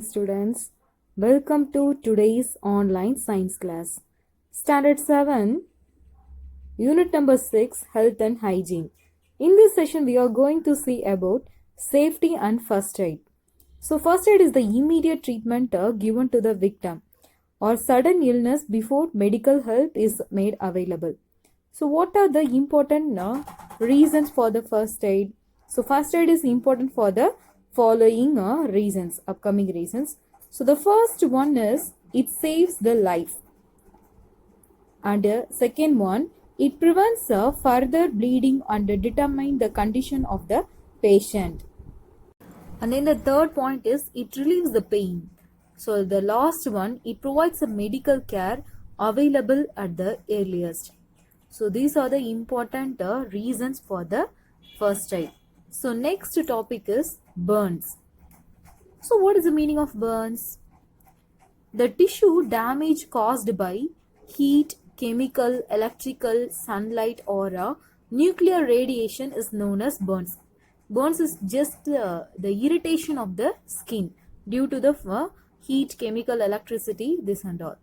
students. Welcome to today's online science class. Standard 7, Unit number 6, Health and Hygiene. In this session, we are going to see about safety and first aid. So, first aid is the immediate treatment given to the victim or sudden illness before medical help is made available. So, what are the important reasons for the first aid? So, first aid is important for the following upcoming reasons. So, the first one is it saves the life. And second one, it prevents further bleeding and determine the condition of the patient. And then the third point is it relieves the pain. So the last one, it provides a medical care available at the earliest. So these are the important reasons for the first aid. So next topic is burns. So what is the meaning of burns? The tissue damage caused by heat, chemical, electrical, sunlight or nuclear radiation is known as burns. Burns is just the irritation of the skin due to the heat, chemical, electricity, this and all.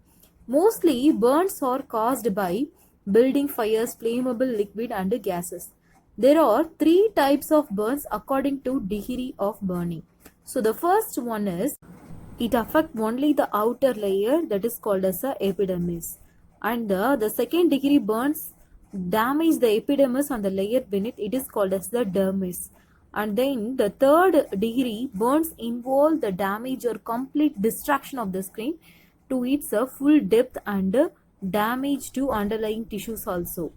Mostly burns are caused by building fires, flammable liquid and gases. There are three types of burns according to degree of burning. So the first one is it affects only the outer layer, that is called as the epidermis. And the second degree burns damage the epidermis and the layer beneath, it is called as the dermis. And then the third degree burns involve the damage or complete destruction of the skin to its full depth and damage to underlying tissues also.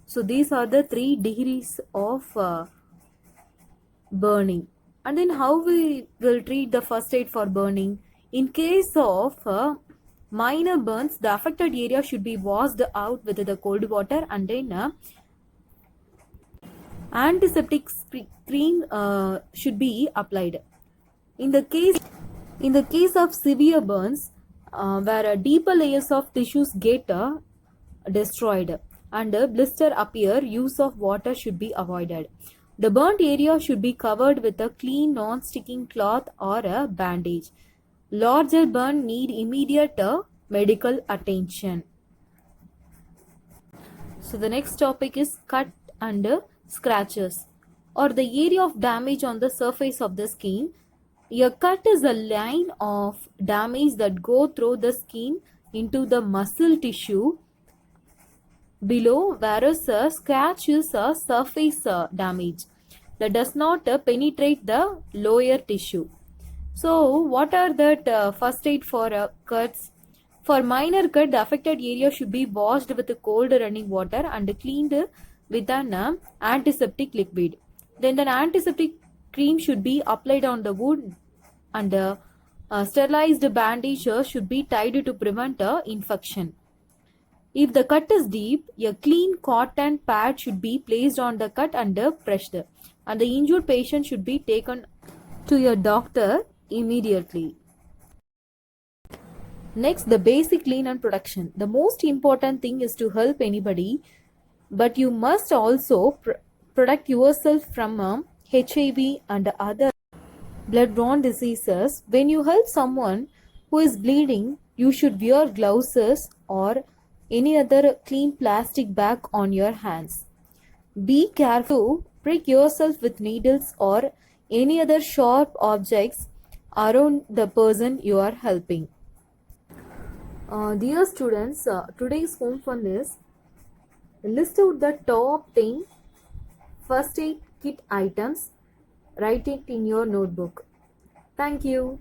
So these are the 3 degrees of burning. And then how we will treat the first aid for burning? In case of minor burns, the affected area should be washed out with the cold water and then antiseptic cream should be applied. In the case of severe burns, where deeper layers of tissues get destroyed and blister appear, use of water should be avoided. The burnt area should be covered with a clean non-sticking cloth or a bandage. Larger burn need immediate medical attention. So the next topic is cut and scratches or the area of damage on the surface of the skin. A cut is a line of damage that go through the skin into the muscle tissue below, whereas a scratch is a surface damage that does not penetrate the lower tissue. So what are the first aid for cuts? For minor cut, the affected area should be washed with cold running water and cleaned with an antiseptic liquid. Then the antiseptic cream should be applied on the wound and sterilized bandage should be tied to prevent infection. If the cut is deep, a clean cotton pad should be placed on the cut and pressed, and the injured patient should be taken to your doctor immediately. Next, the basic clean and protection. The most important thing is to help anybody, but you must also protect yourself from HIV and other blood-borne diseases. When you help someone who is bleeding, you should wear gloves or any other clean plastic bag on your hands. Be careful to prick yourself with needles or any other sharp objects around the person you are helping. Dear students, today's home fun is list out the top 10 first aid kit items. Write it in your notebook. Thank you.